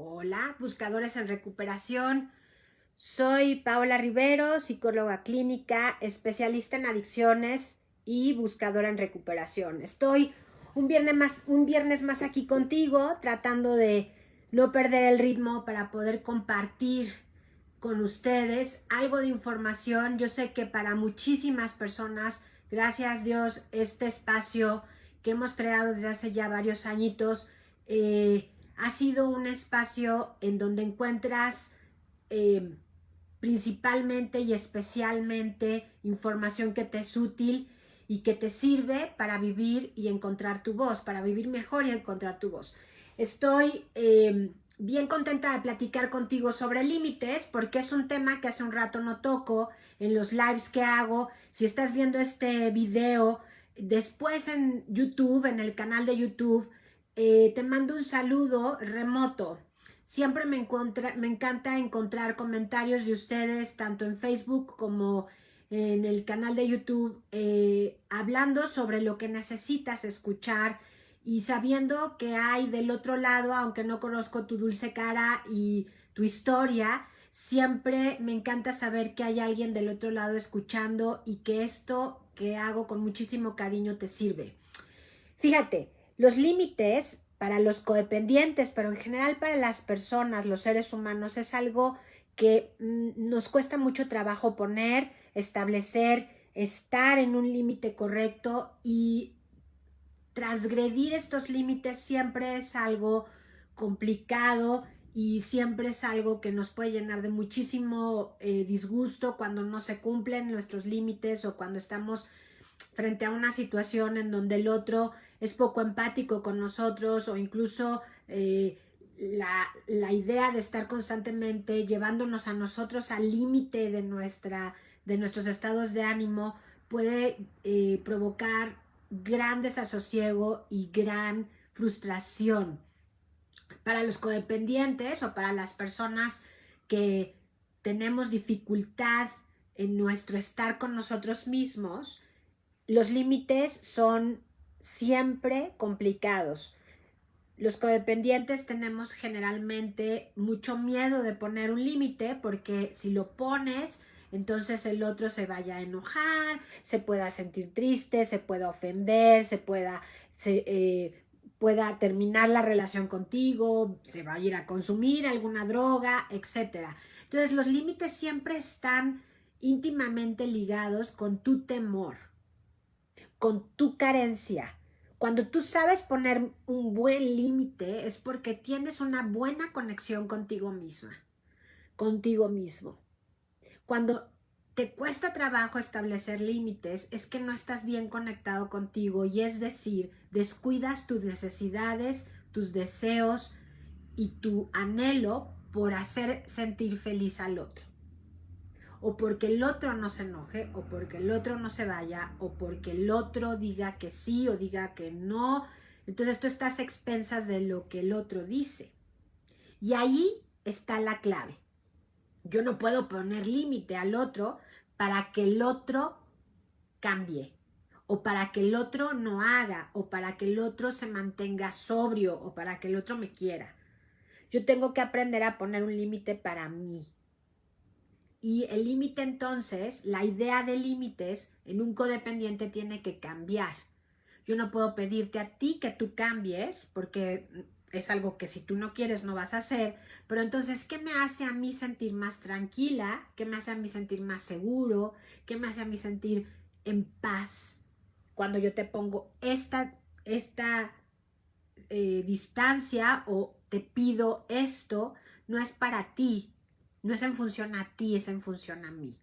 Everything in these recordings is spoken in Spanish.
Hola, buscadores en recuperación. Soy Paola Rivero, psicóloga clínica, especialista en adicciones y buscadora en recuperación. Estoy un viernes más aquí contigo, tratando de no perder el ritmo para poder compartir con ustedes algo de información. Yo sé que para muchísimas personas, gracias a Dios, este espacio que hemos creado desde hace ya varios añitos ha sido un espacio en donde encuentras principalmente y especialmente información que te es útil y que te sirve para vivir y encontrar tu voz, para vivir mejor y encontrar tu voz. Estoy bien contenta de platicar contigo sobre límites porque es un tema que hace un rato no toco en los lives que hago. Si estás viendo este video después en YouTube, en el canal de YouTube, te mando un saludo remoto. Siempre me encanta encontrar comentarios de ustedes, tanto en Facebook como en el canal de YouTube, hablando sobre lo que necesitas escuchar y sabiendo que hay del otro lado, aunque no conozco tu dulce cara y tu historia, siempre me encanta saber que hay alguien del otro lado escuchando y que esto que hago con muchísimo cariño te sirve. Fíjate, los límites para los codependientes, pero en general para las personas, los seres humanos, es algo que nos cuesta mucho trabajo poner, establecer, estar en un límite correcto, y transgredir estos límites siempre es algo complicado y siempre es algo que nos puede llenar de muchísimo disgusto cuando no se cumplen nuestros límites o cuando estamos frente a una situación en donde el otro es poco empático con nosotros, o incluso la idea de estar constantemente llevándonos a nosotros al límite de nuestros estados de ánimo puede provocar gran desasosiego y gran frustración. Para los codependientes o para las personas que tenemos dificultad en nuestro estar con nosotros mismos, los límites son siempre complicados. Los codependientes tenemos generalmente mucho miedo de poner un límite porque si lo pones, entonces el otro se vaya a enojar, se pueda sentir triste, se pueda ofender, pueda terminar la relación contigo, se va a ir a consumir alguna droga, etc. Entonces los límites siempre están íntimamente ligados con tu temor, con tu carencia. Cuando tú sabes poner un buen límite es porque tienes una buena conexión contigo misma, contigo mismo. Cuando te cuesta trabajo establecer límites es que no estás bien conectado contigo, y es decir, descuidas tus necesidades, tus deseos y tu anhelo por hacer sentir feliz al otro, o porque el otro no se enoje, o porque el otro no se vaya, o porque el otro diga que sí o diga que no. Entonces tú estás a expensas de lo que el otro dice. Y ahí está la clave. Yo no puedo poner límite al otro para que el otro cambie, o para que el otro no haga, o para que el otro se mantenga sobrio, o para que el otro me quiera. Yo tengo que aprender a poner un límite para mí. Y el límite, entonces, la idea de límites en un codependiente tiene que cambiar. Yo no puedo pedirte a ti que tú cambies, porque es algo que si tú no quieres no vas a hacer, pero entonces, ¿qué me hace a mí sentir más tranquila? ¿Qué me hace a mí sentir más seguro? ¿Qué me hace a mí sentir en paz? Cuando yo te pongo esta distancia, o te pido esto, no es para ti, no es en función a ti, es en función a mí.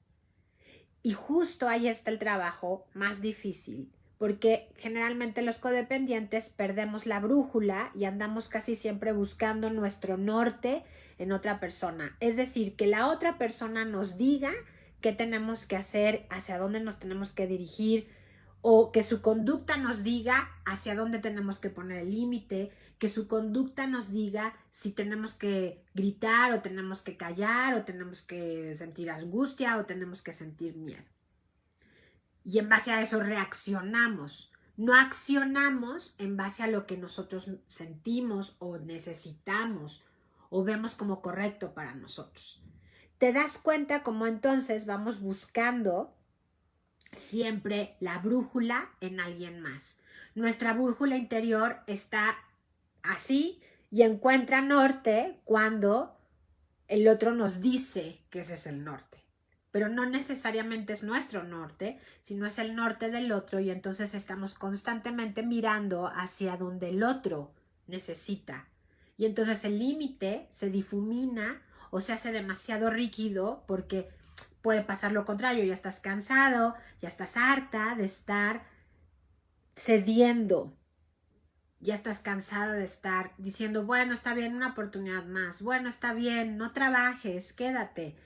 Y justo ahí está el trabajo más difícil, porque generalmente los codependientes perdemos la brújula y andamos casi siempre buscando nuestro norte en otra persona. Es decir, que la otra persona nos diga qué tenemos que hacer, hacia dónde nos tenemos que dirigir, o que su conducta nos diga hacia dónde tenemos que poner el límite, que su conducta nos diga si tenemos que gritar o tenemos que callar, o tenemos que sentir angustia o tenemos que sentir miedo. Y en base a eso reaccionamos. No accionamos en base a lo que nosotros sentimos o necesitamos o vemos como correcto para nosotros. Te das cuenta cómo entonces vamos buscando siempre la brújula en alguien más. Nuestra brújula interior está así y encuentra norte cuando el otro nos dice que ese es el norte. Pero no necesariamente es nuestro norte, sino es el norte del otro, y entonces estamos constantemente mirando hacia donde el otro necesita. Y entonces el límite se difumina o se hace demasiado rígido, porque puede pasar lo contrario, ya estás cansado, ya estás harta de estar cediendo, ya estás cansada de estar diciendo, bueno, está bien, una oportunidad más, bueno, está bien, no trabajes, quédate,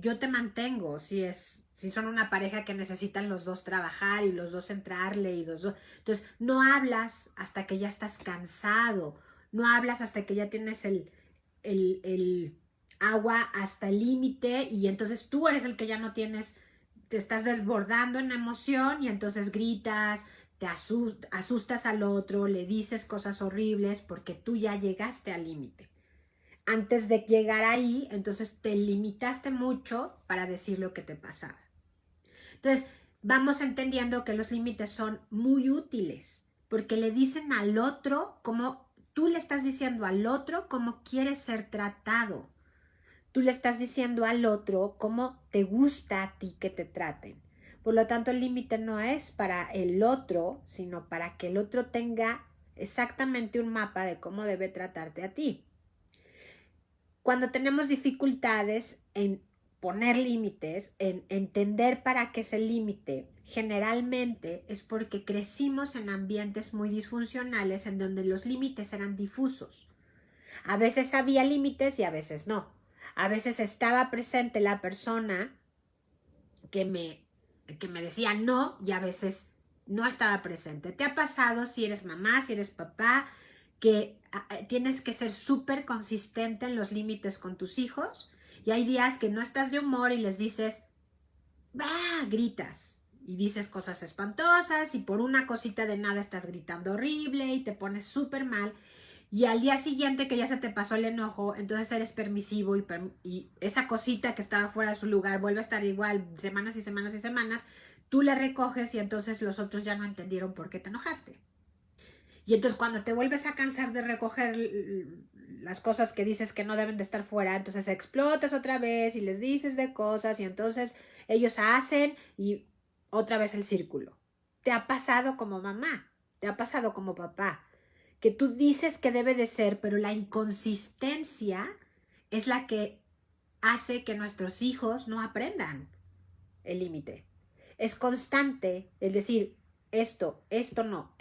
yo te mantengo, si son una pareja que necesitan los dos trabajar y los dos entrarle y los dos, entonces no hablas hasta que ya estás cansado, no hablas hasta que ya tienes el agua hasta el límite, y entonces tú eres el que ya no tienes, te estás desbordando en emoción y entonces gritas, te asustas al otro, le dices cosas horribles porque tú ya llegaste al límite. Antes de llegar ahí, entonces te limitaste mucho para decir lo que te pasaba. Entonces, vamos entendiendo que los límites son muy útiles porque le dicen al otro cómo tú le estás diciendo al otro cómo quieres ser tratado. Tú le estás diciendo al otro cómo te gusta a ti que te traten. Por lo tanto, el límite no es para el otro, sino para que el otro tenga exactamente un mapa de cómo debe tratarte a ti. Cuando tenemos dificultades en poner límites, en entender para qué es el límite, generalmente es porque crecimos en ambientes muy disfuncionales en donde los límites eran difusos. A veces había límites y a veces no. A veces estaba presente la persona que me decía no, y a veces no estaba presente. ¿Te ha pasado, si eres mamá, si eres papá, que tienes que ser súper consistente en los límites con tus hijos? Y hay días que no estás de humor y les dices, ¡bah! Gritas y dices cosas espantosas, y por una cosita de nada estás gritando horrible y te pones súper mal. Y al día siguiente que ya se te pasó el enojo, entonces eres permisivo, y esa cosita que estaba fuera de su lugar vuelve a estar igual semanas y semanas y semanas, tú le recoges y entonces los otros ya no entendieron por qué te enojaste. Y entonces cuando te vuelves a cansar de recoger las cosas que dices que no deben de estar fuera, entonces explotas otra vez y les dices de cosas, y entonces ellos hacen y otra vez el círculo. ¿Te ha pasado como mamá? ¿Te ha pasado como papá? Que tú dices que debe de ser, pero la inconsistencia es la que hace que nuestros hijos no aprendan el límite. Es constante el decir esto no,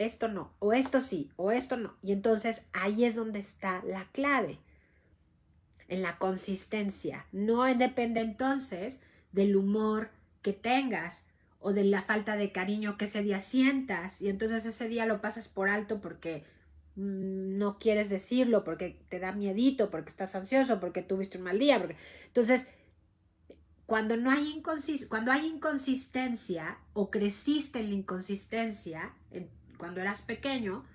o esto sí, o esto no. Y entonces ahí es donde está la clave, en la consistencia. No depende entonces del humor que tengas o de la falta de cariño que ese día sientas, y entonces ese día lo pasas por alto porque no quieres decirlo, porque te da miedito, porque estás ansioso, porque tuviste un mal día. Entonces, cuando hay inconsistencia o creciste en la inconsistencia cuando eras pequeño,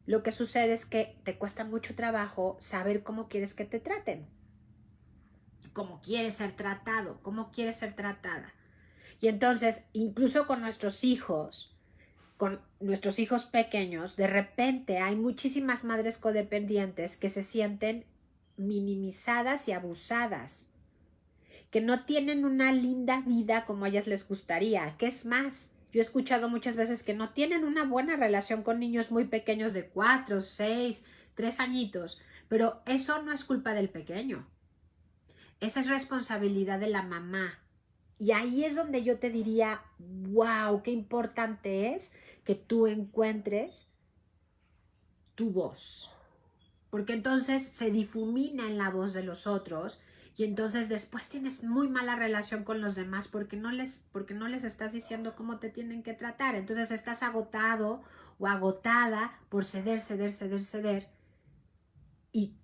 lo que sucede es que te cuesta mucho trabajo saber cómo quieres que te traten, cómo quieres ser tratado, cómo quieres ser tratada. Y entonces, incluso con nuestros hijos pequeños, de repente hay muchísimas madres codependientes que se sienten minimizadas y abusadas, que no tienen una linda vida como a ellas les gustaría. ¿Qué es más? Yo he escuchado muchas veces que no tienen una buena relación con niños muy pequeños de 4, 6, 3 añitos, pero eso no es culpa del pequeño. Esa es responsabilidad de la mamá. Y ahí es donde yo te diría, wow, qué importante es que tú encuentres tu voz. Porque entonces se difumina en la voz de los otros, y entonces después tienes muy mala relación con los demás porque no les estás diciendo cómo te tienen que tratar. Entonces estás agotado o agotada por ceder, y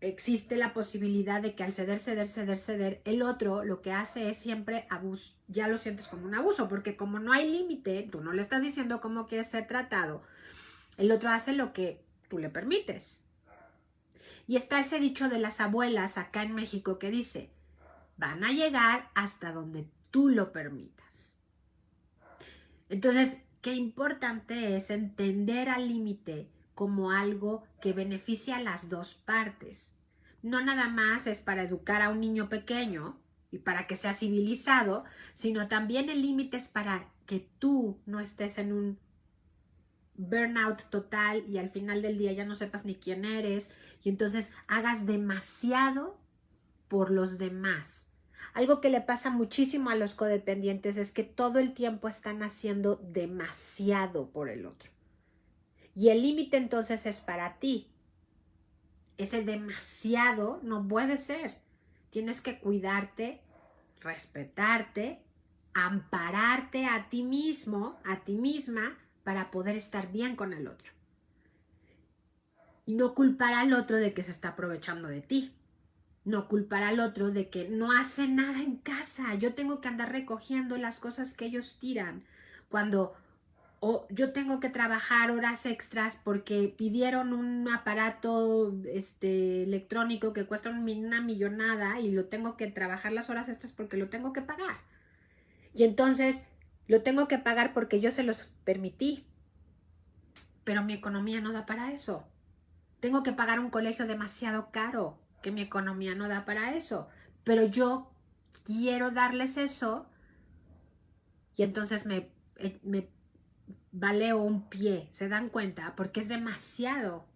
existe la posibilidad de que al ceder, el otro lo que hace es siempre abuso. Ya lo sientes como un abuso, porque como no hay límite, tú no le estás diciendo cómo quieres ser tratado, el otro hace lo que tú le permites. Y está ese dicho de las abuelas acá en México que dice, van a llegar hasta donde tú lo permitas. Entonces, qué importante es entender al límite como algo que beneficia a las dos partes. No nada más es para educar a un niño pequeño y para que sea civilizado, sino también el límite es para que tú no estés en un burnout total y al final del día ya no sepas ni quién eres y entonces hagas demasiado por los demás. Algo que le pasa muchísimo a los codependientes es que todo el tiempo están haciendo demasiado por el otro. Y el límite entonces es para ti. Ese demasiado no puede ser. Tienes que cuidarte, respetarte, ampararte a ti mismo, a ti misma, para poder estar bien con el otro. Y no culpar al otro de que se está aprovechando de ti. No culpar al otro de que no hace nada en casa. Yo tengo que andar recogiendo las cosas que ellos tiran. Cuando yo tengo que trabajar horas extras porque pidieron un aparato electrónico que cuesta una millonada y lo tengo que trabajar las horas extras porque lo tengo que pagar. Y entonces lo tengo que pagar porque yo se los permití. Pero mi economía no da para eso. Tengo que pagar un colegio demasiado caro, que mi economía no da para eso. Pero yo quiero darles eso y entonces me valeo un pie. ¿Se dan cuenta? Porque es demasiado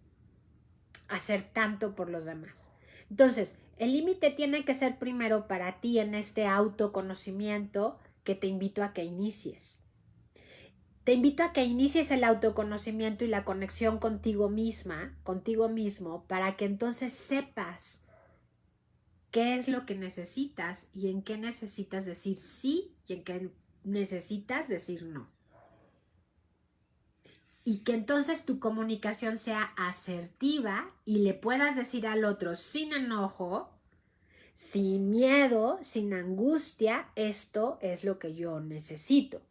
hacer tanto por los demás. Entonces, el límite tiene que ser primero para ti en este autoconocimiento que te invito a que inicies. Te invito a que inicies el autoconocimiento y la conexión contigo misma, contigo mismo, para que entonces sepas qué es lo que necesitas y en qué necesitas decir sí y en qué necesitas decir no. Y que entonces tu comunicación sea asertiva y le puedas decir al otro sin enojo, sin miedo, sin angustia, esto es lo que yo necesito.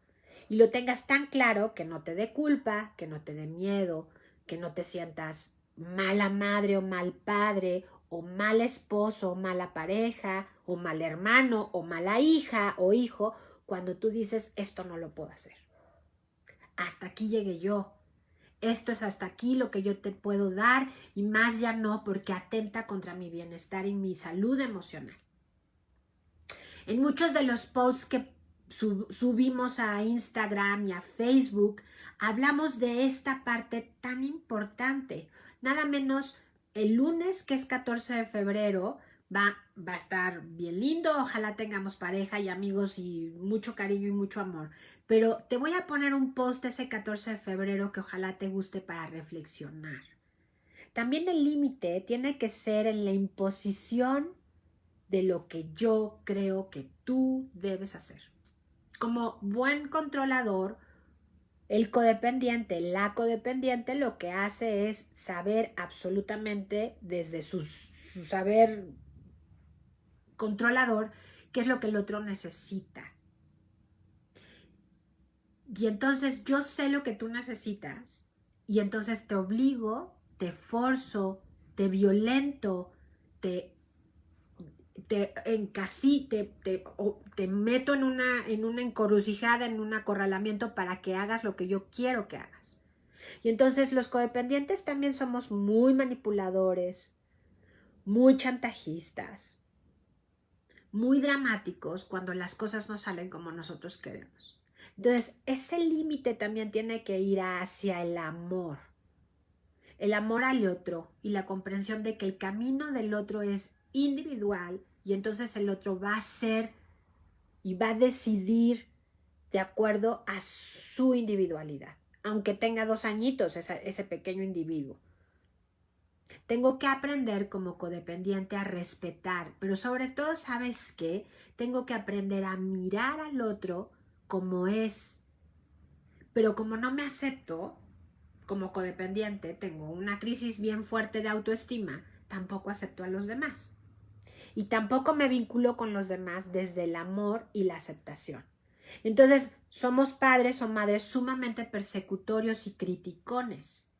Y lo tengas tan claro que no te dé culpa, que no te dé miedo, que no te sientas mala madre o mal padre o mal esposo o mala pareja o mal hermano o mala hija o hijo cuando tú dices esto no lo puedo hacer. Hasta aquí llegué yo. Esto es hasta aquí lo que yo te puedo dar y más ya no porque atenta contra mi bienestar y mi salud emocional. En muchos de los posts que subimos a Instagram y a Facebook, hablamos de esta parte tan importante. Nada menos el lunes, que es 14 de febrero, va a estar bien lindo. Ojalá tengamos pareja y amigos y mucho cariño y mucho amor. Pero te voy a poner un post ese 14 de febrero que ojalá te guste para reflexionar. También el límite tiene que ser en la imposición de lo que yo creo que tú debes hacer. Como buen controlador, el codependiente, la codependiente lo que hace es saber absolutamente desde su saber controlador qué es lo que el otro necesita. Y entonces yo sé lo que tú necesitas y entonces te obligo, te forzo, te violento, te meto en una encrucijada, en un acorralamiento para que hagas lo que yo quiero que hagas. Y entonces los codependientes también somos muy manipuladores, muy chantajistas, muy dramáticos cuando las cosas no salen como nosotros queremos. Entonces ese límite también tiene que ir hacia el amor al otro y la comprensión de que el camino del otro es individual y entonces el otro va a ser y va a decidir de acuerdo a su individualidad, aunque tenga 2 añitos ese pequeño individuo. Tengo que aprender como codependiente a respetar, pero sobre todo, ¿sabes qué? Tengo que aprender a mirar al otro como es. Pero como no me acepto como codependiente, tengo una crisis bien fuerte de autoestima, tampoco acepto a los demás. Y tampoco me vinculo con los demás desde el amor y la aceptación. Entonces, somos padres o madres sumamente persecutorios y criticones.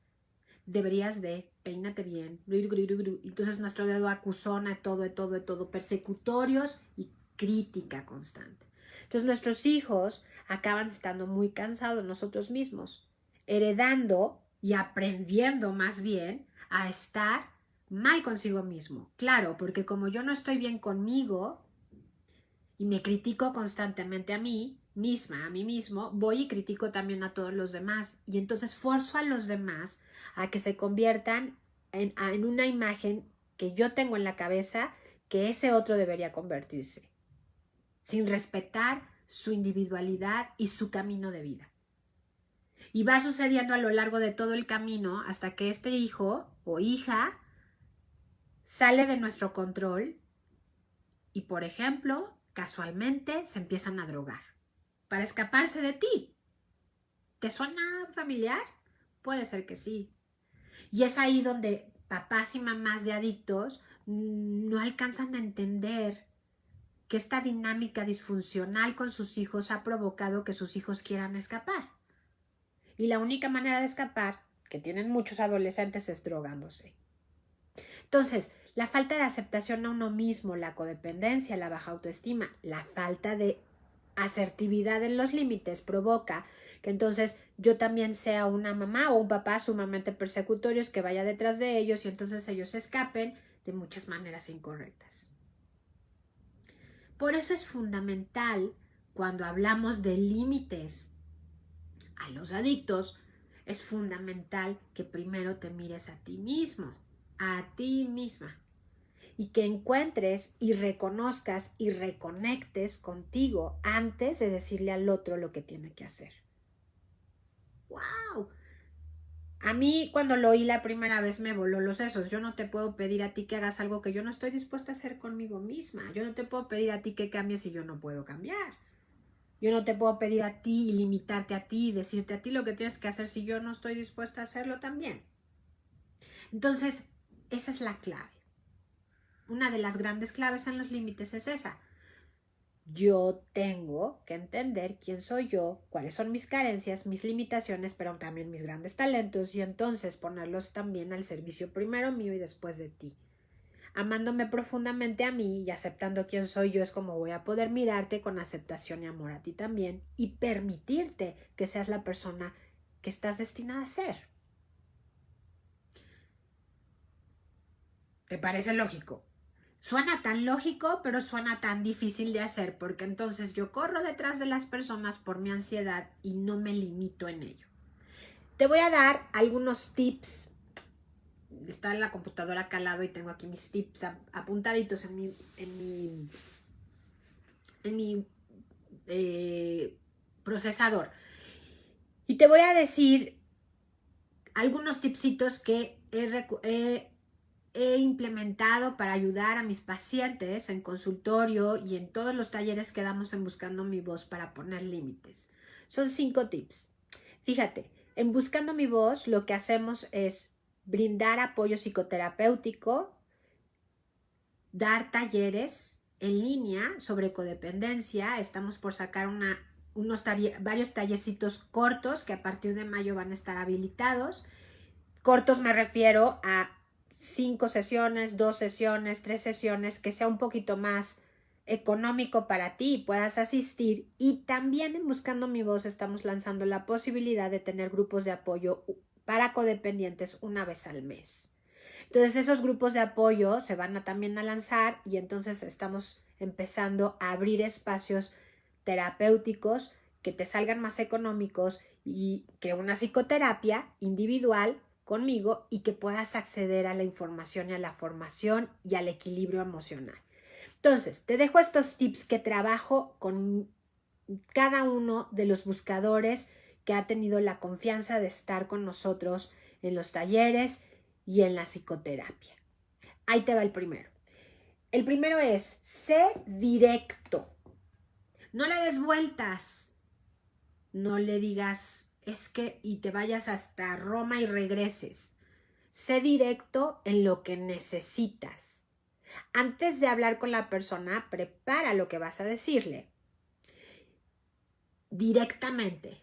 Deberías de peínate bien. Entonces nuestro dedo acusón de todo, persecutorios y crítica constante. Entonces nuestros hijos acaban estando muy cansados nosotros mismos, heredando y aprendiendo más bien a estar mal consigo mismo. Claro, porque como yo no estoy bien conmigo y me critico constantemente a mí misma, a mí mismo, voy y critico también a todos los demás. Y entonces forzo a los demás a que se conviertan en una imagen que yo tengo en la cabeza que ese otro debería convertirse, sin respetar su individualidad y su camino de vida. Y va sucediendo a lo largo de todo el camino hasta que este hijo o hija sale de nuestro control y, por ejemplo, casualmente se empiezan a drogar para escaparse de ti. ¿Te suena familiar? Puede ser que sí. Y es ahí donde papás y mamás de adictos no alcanzan a entender que esta dinámica disfuncional con sus hijos ha provocado que sus hijos quieran escapar. Y la única manera de escapar, que tienen muchos adolescentes, es drogándose. Entonces, la falta de aceptación a uno mismo, la codependencia, la baja autoestima, la falta de asertividad en los límites provoca que entonces yo también sea una mamá o un papá sumamente persecutorios que vaya detrás de ellos y entonces ellos escapen de muchas maneras incorrectas. Por eso es fundamental cuando hablamos de límites a los adictos, es fundamental que primero te mires a ti mismo, a ti misma, y que encuentres y reconozcas y reconectes contigo antes de decirle al otro lo que tiene que hacer. ¡Wow! A mí cuando lo oí la primera vez me voló los sesos. Yo no te puedo pedir a ti que hagas algo que yo no estoy dispuesta a hacer conmigo misma. Yo no te puedo pedir a ti que cambies si yo no puedo cambiar. Yo no te puedo pedir a ti y limitarte a ti y decirte a ti lo que tienes que hacer si yo no estoy dispuesta a hacerlo también. Entonces, esa es la clave. Una de las grandes claves en los límites es esa. Yo tengo que entender quién soy yo, cuáles son mis carencias, mis limitaciones, pero también mis grandes talentos y entonces ponerlos también al servicio primero mío y después de ti. Amándome profundamente a mí y aceptando quién soy yo es como voy a poder mirarte con aceptación y amor a ti también y permitirte que seas la persona que estás destinada a ser. ¿Te parece lógico? Suena tan lógico, pero suena tan difícil de hacer porque entonces yo corro detrás de las personas por mi ansiedad y no me limito en ello. Te voy a dar algunos tips. Está en la computadora acá al lado y tengo aquí mis tips apuntaditos en mi procesador. Y te voy a decir algunos tipsitos que he implementado para ayudar a mis pacientes en consultorio y en todos los talleres que damos en Buscando mi Voz para poner límites. Son 5 tips. Fíjate, en Buscando mi Voz lo que hacemos es brindar apoyo psicoterapéutico, dar talleres en línea sobre codependencia. Estamos por sacar varios tallercitos cortos que a partir de mayo van a estar habilitados. Cortos me refiero a 5 sesiones, 2 sesiones, 3 sesiones, que sea un poquito más económico para ti y puedas asistir. Y también en Buscando mi Voz estamos lanzando la posibilidad de tener grupos de apoyo para codependientes una vez al mes. Entonces esos grupos de apoyo se van también a lanzar y entonces estamos empezando a abrir espacios terapéuticos que te salgan más económicos y que una psicoterapia individual conmigo y que puedas acceder a la información y a la formación y al equilibrio emocional. Entonces, te dejo estos tips que trabajo con cada uno de los buscadores que ha tenido la confianza de estar con nosotros en los talleres y en la psicoterapia. Ahí te va el primero. El primero es, sé directo. No le des vueltas. No le digas, es que, y te vayas hasta Roma y regreses. Sé directo en lo que necesitas. Antes de hablar con la persona, prepara lo que vas a decirle. Directamente.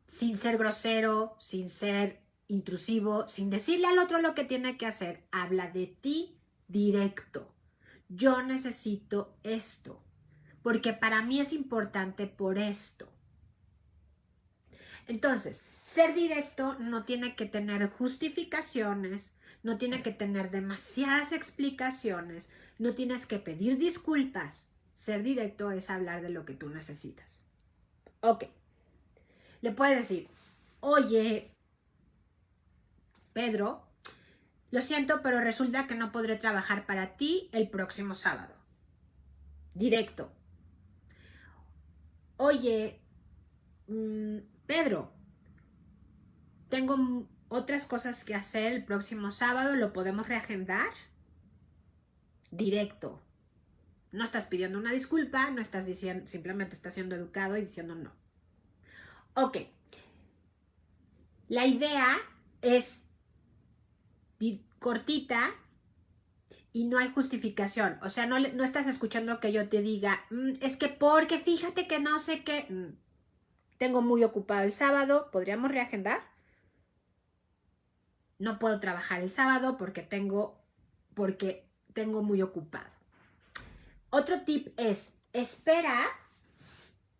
Sin ser grosero, sin ser intrusivo, sin decirle al otro lo que tiene que hacer. Habla de ti directo. Yo necesito esto, porque para mí es importante por esto. Entonces, ser directo no tiene que tener justificaciones, no tiene que tener demasiadas explicaciones, no tienes que pedir disculpas. Ser directo es hablar de lo que tú necesitas. Ok. Le puedes decir, oye, Pedro, lo siento, pero resulta que no podré trabajar para ti el próximo sábado. Directo. Oye, Pedro, tengo otras cosas que hacer el próximo sábado, ¿lo podemos reagendar? Directo. No estás pidiendo una disculpa, no estás diciendo, simplemente estás siendo educado y diciendo no. Ok. La idea es cortita y no hay justificación. O sea, no estás escuchando que yo te diga, es que porque fíjate que no sé qué. Tengo muy ocupado el sábado, ¿podríamos reagendar? No puedo trabajar el sábado porque tengo muy ocupado. Otro tip es, espera,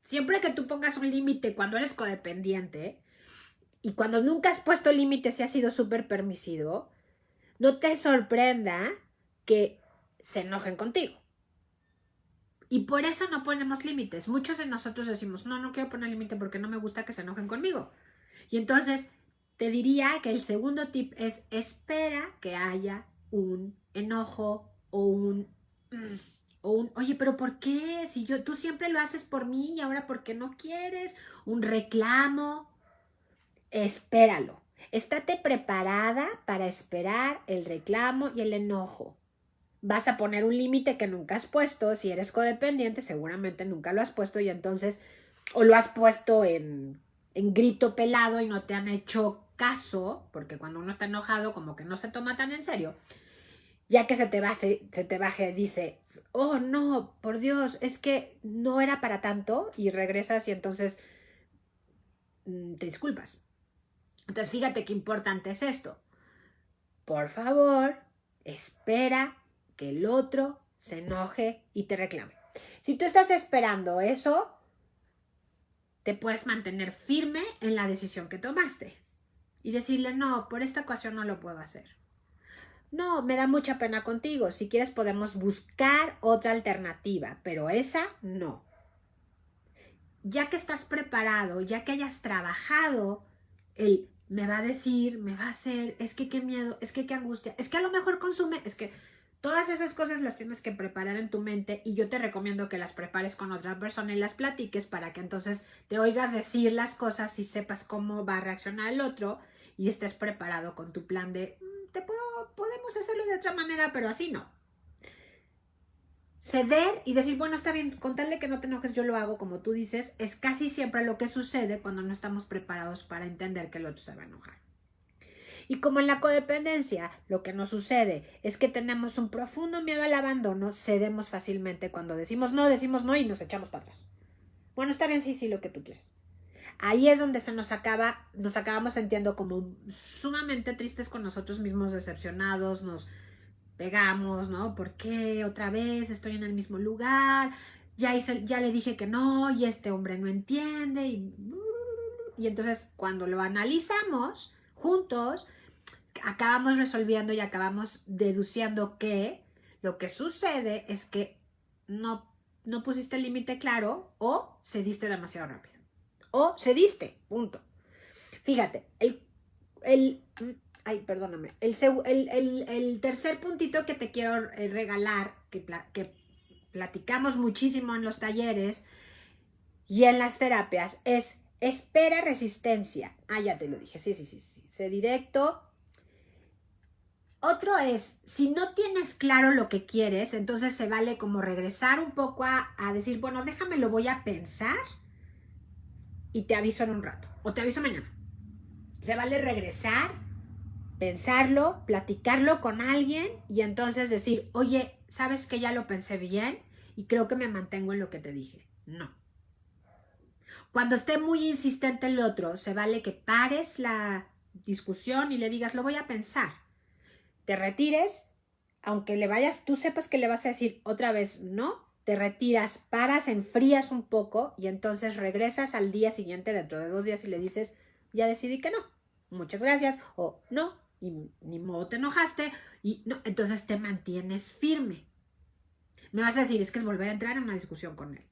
siempre que tú pongas un límite cuando eres codependiente y cuando nunca has puesto límites y has sido súper permisivo, no te sorprenda que se enojen contigo. Y por eso no ponemos límites. Muchos de nosotros decimos, no quiero poner límite porque no me gusta que se enojen conmigo. Y entonces te diría que el segundo tip es espera que haya un enojo o un oye, pero ¿por qué? Si tú siempre lo haces por mí y ahora ¿por qué no quieres? Un reclamo. Espéralo. Estate preparada para esperar el reclamo y el enojo. Vas a poner un límite que nunca has puesto. Si eres codependiente, seguramente nunca lo has puesto y entonces, o lo has puesto en grito pelado y no te han hecho caso, porque cuando uno está enojado como que no se toma tan en serio. Ya que se te baje, dice, oh no, por Dios, es que no era para tanto, y regresas y entonces te disculpas. Entonces fíjate qué importante es esto. Por favor, espera que el otro se enoje y te reclame. Si tú estás esperando eso, te puedes mantener firme en la decisión que tomaste y decirle, no, por esta ocasión no lo puedo hacer. No, me da mucha pena contigo. Si quieres podemos buscar otra alternativa, pero esa no. Ya que estás preparado, ya que hayas trabajado, me va a decir, me va a hacer, es que qué miedo, es que qué angustia, es que a lo mejor consume, es que todas esas cosas las tienes que preparar en tu mente y yo te recomiendo que las prepares con otra persona y las platiques para que entonces te oigas decir las cosas y sepas cómo va a reaccionar el otro y estés preparado con tu plan de podemos hacerlo de otra manera, pero así no. Ceder y decir, bueno, está bien, con tal de que no te enojes, yo lo hago como tú dices, es casi siempre lo que sucede cuando no estamos preparados para entender que el otro se va a enojar. Y como en la codependencia, lo que nos sucede es que tenemos un profundo miedo al abandono, cedemos fácilmente cuando decimos no y nos echamos para atrás. Bueno, está bien, sí, lo que tú quieres. Ahí es donde nos acabamos sintiendo como sumamente tristes con nosotros mismos, decepcionados, nos pegamos, ¿no? ¿Por qué otra vez estoy en el mismo lugar? Ya le dije que no y este hombre no entiende y entonces cuando lo analizamos juntos acabamos resolviendo y acabamos deduciendo que lo que sucede es que no pusiste el límite claro o cediste demasiado rápido. O cediste, punto. Fíjate, el tercer puntito que te quiero regalar, que platicamos muchísimo en los talleres y en las terapias, es espera resistencia. Ya te lo dije, sí, sé directo. Otro es, si no tienes claro lo que quieres, entonces se vale como regresar un poco a decir, bueno, déjame, lo voy a pensar y te aviso en un rato, o te aviso mañana. Se vale regresar, pensarlo, platicarlo con alguien y entonces decir, oye, ¿sabes que ya lo pensé bien? Y creo que me mantengo en lo que te dije. No. Cuando esté muy insistente el otro, se vale que pares la discusión y le digas, lo voy a pensar. Te retires, aunque tú sepas que le vas a decir otra vez no, te retiras, paras, enfrías un poco y entonces regresas al día siguiente, dentro de 2 días, y le dices, ya decidí que no, muchas gracias, o no, y ni modo te enojaste, y no, entonces te mantienes firme. Me vas a decir, es que es volver a entrar en una discusión con él.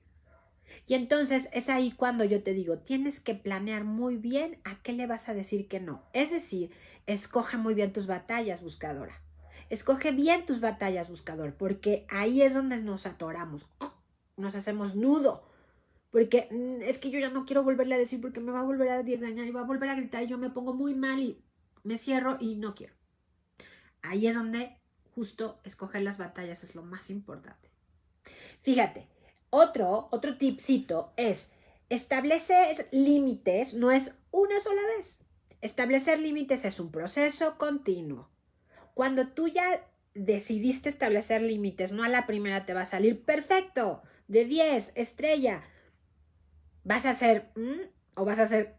Y entonces es ahí cuando yo te digo, tienes que planear muy bien a qué le vas a decir que no. Es decir, escoge muy bien tus batallas, buscadora. Escoge bien tus batallas, buscador, porque ahí es donde nos atoramos, nos hacemos nudo. Porque es que yo ya no quiero volverle a decir porque me va a volver a engañar y va a volver a gritar y yo me pongo muy mal y me cierro y no quiero. Ahí es donde justo escoger las batallas es lo más importante. Fíjate, otro tipcito es establecer límites, no es una sola vez. Establecer límites es un proceso continuo. Cuando tú ya decidiste establecer límites, no a la primera te va a salir perfecto, de 10, estrella. Vas a hacer o vas a hacer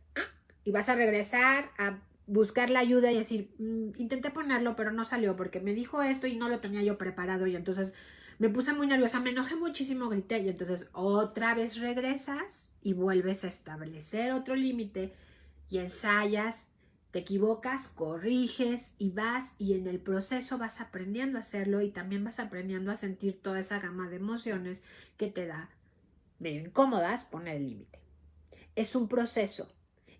y vas a regresar a buscar la ayuda y decir, intenté ponerlo pero no salió porque me dijo esto y no lo tenía yo preparado y entonces me puse muy nerviosa, me enojé muchísimo, grité y entonces otra vez regresas y vuelves a establecer otro límite y ensayas, te equivocas, corriges y vas y en el proceso vas aprendiendo a hacerlo y también vas aprendiendo a sentir toda esa gama de emociones que te da medio incómodas poner el límite. Es un proceso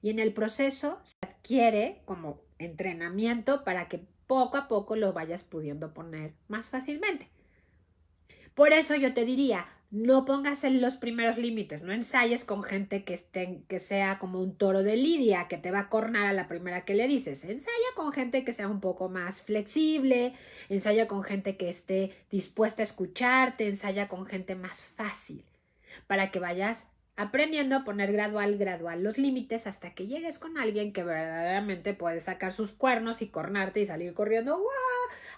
y en el proceso se adquiere como entrenamiento para que poco a poco lo vayas pudiendo poner más fácilmente. Por eso yo te diría, no pongas en los primeros límites, no ensayes con gente que sea como un toro de lidia, que te va a cornar a la primera que le dices. Ensaya con gente que sea un poco más flexible, ensaya con gente que esté dispuesta a escucharte, ensaya con gente más fácil, para que vayas aprendiendo a poner gradual los límites hasta que llegues con alguien que verdaderamente puede sacar sus cuernos y cornarte y salir corriendo, ¡guau!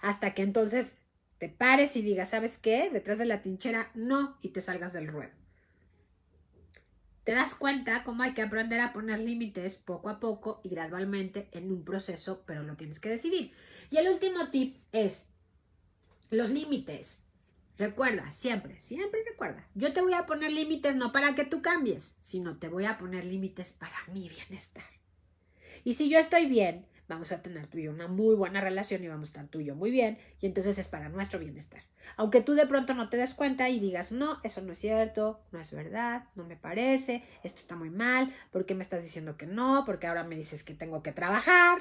Hasta que entonces te pares y digas, ¿sabes qué? Detrás de la trinchera, no, y te salgas del ruedo. Te das cuenta cómo hay que aprender a poner límites poco a poco y gradualmente en un proceso, pero lo tienes que decidir. Y el último tip es los límites. Recuerda, siempre recuerda. Yo te voy a poner límites no para que tú cambies, sino te voy a poner límites para mi bienestar. Y si yo estoy bien, vamos a tener tú y yo una muy buena relación y vamos a estar tú y yo muy bien, y entonces es para nuestro bienestar. Aunque tú de pronto no te des cuenta y digas, no, eso no es cierto, no es verdad, no me parece, esto está muy mal, ¿por qué me estás diciendo que no? Porque ahora me dices que tengo que trabajar,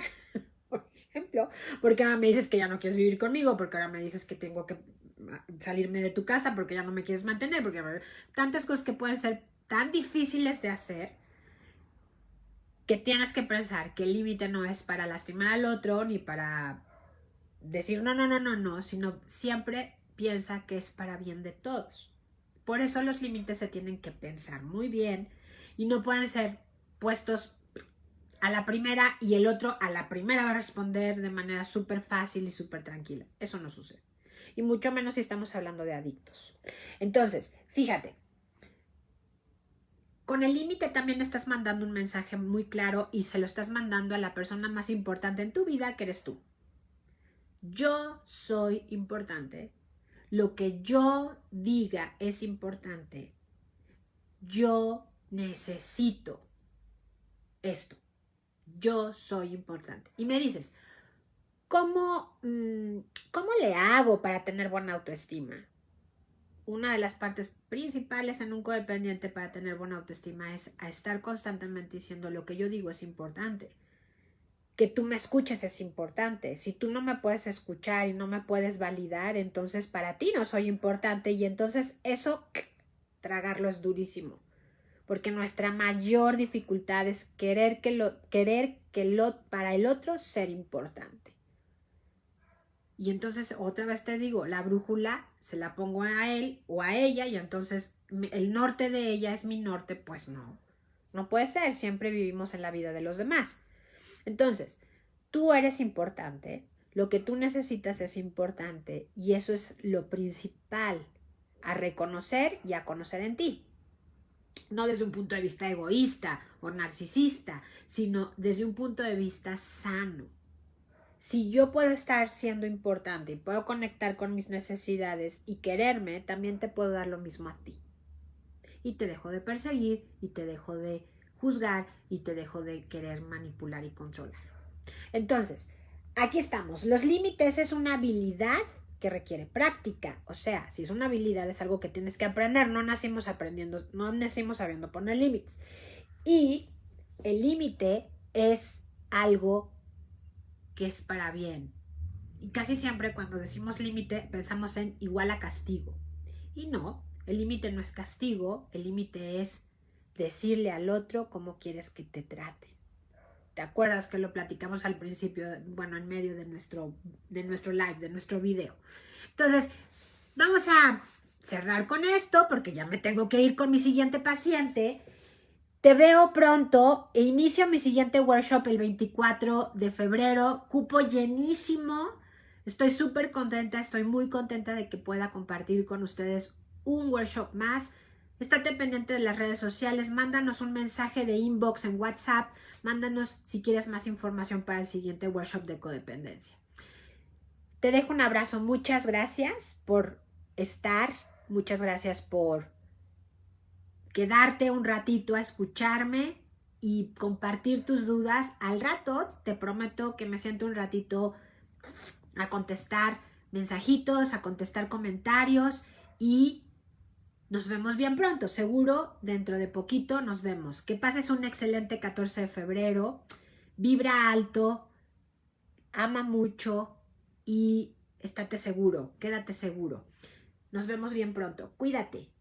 por ejemplo, porque ahora me dices que ya no quieres vivir conmigo, porque ahora me dices que tengo que salirme de tu casa porque ya no me quieres mantener, porque tantas cosas que pueden ser tan difíciles de hacer que tienes que pensar que el límite no es para lastimar al otro ni para decir no, sino siempre piensa que es para bien de todos. Por eso los límites se tienen que pensar muy bien y no pueden ser puestos a la primera y el otro a la primera va a responder de manera súper fácil y súper tranquila. Eso no sucede. Y mucho menos si estamos hablando de adictos. Entonces, fíjate, con el límite también estás mandando un mensaje muy claro y se lo estás mandando a la persona más importante en tu vida, que eres tú. Yo soy importante. Lo que yo diga es importante. Yo necesito esto. Yo soy importante. Y me dices, ¿cómo le hago para tener buena autoestima? Una de las partes principales en un codependiente para tener buena autoestima es a estar constantemente diciendo lo que yo digo es importante. Que tú me escuches es importante. Si tú no me puedes escuchar y no me puedes validar, entonces para ti no soy importante y entonces eso, tragarlo es durísimo. Porque nuestra mayor dificultad es querer para el otro ser importante. Y entonces otra vez te digo, la brújula se la pongo a él o a ella y entonces el norte de ella es mi norte, pues no puede ser, siempre vivimos en la vida de los demás. Entonces, tú eres importante, lo que tú necesitas es importante y eso es lo principal a reconocer y a conocer en ti. no desde un punto de vista egoísta o narcisista, sino desde un punto de vista sano. Si yo puedo estar siendo importante y puedo conectar con mis necesidades y quererme, también te puedo dar lo mismo a ti. Y te dejo de perseguir, y te dejo de juzgar, y te dejo de querer manipular y controlar. Entonces, aquí estamos. Los límites es una habilidad que requiere práctica. O sea, si es una habilidad es algo que tienes que aprender. No nacimos aprendiendo, no nacimos sabiendo poner límites. Y el límite es algo que es para bien. Y casi siempre cuando decimos límite pensamos en igual a castigo. Y no, el límite no es castigo, el límite es decirle al otro cómo quieres que te trate. ¿Te acuerdas que lo platicamos al principio, bueno, en medio de nuestro live, de nuestro video? Entonces, vamos a cerrar con esto porque ya me tengo que ir con mi siguiente paciente. Te veo pronto e inicio mi siguiente workshop el 24 de febrero, cupo llenísimo. Estoy súper contenta, estoy muy contenta de que pueda compartir con ustedes un workshop más. Estate pendiente de las redes sociales, mándanos un mensaje de inbox en WhatsApp, mándanos si quieres más información para el siguiente workshop de codependencia. Te dejo un abrazo, muchas gracias por estar, muchas gracias por quedarte un ratito a escucharme y compartir tus dudas. Al rato te prometo que me siento un ratito a contestar mensajitos, a contestar comentarios y nos vemos bien pronto. Seguro dentro de poquito nos vemos. Que pases un excelente 14 de febrero. Vibra alto, ama mucho y estate seguro, quédate seguro. Nos vemos bien pronto. Cuídate.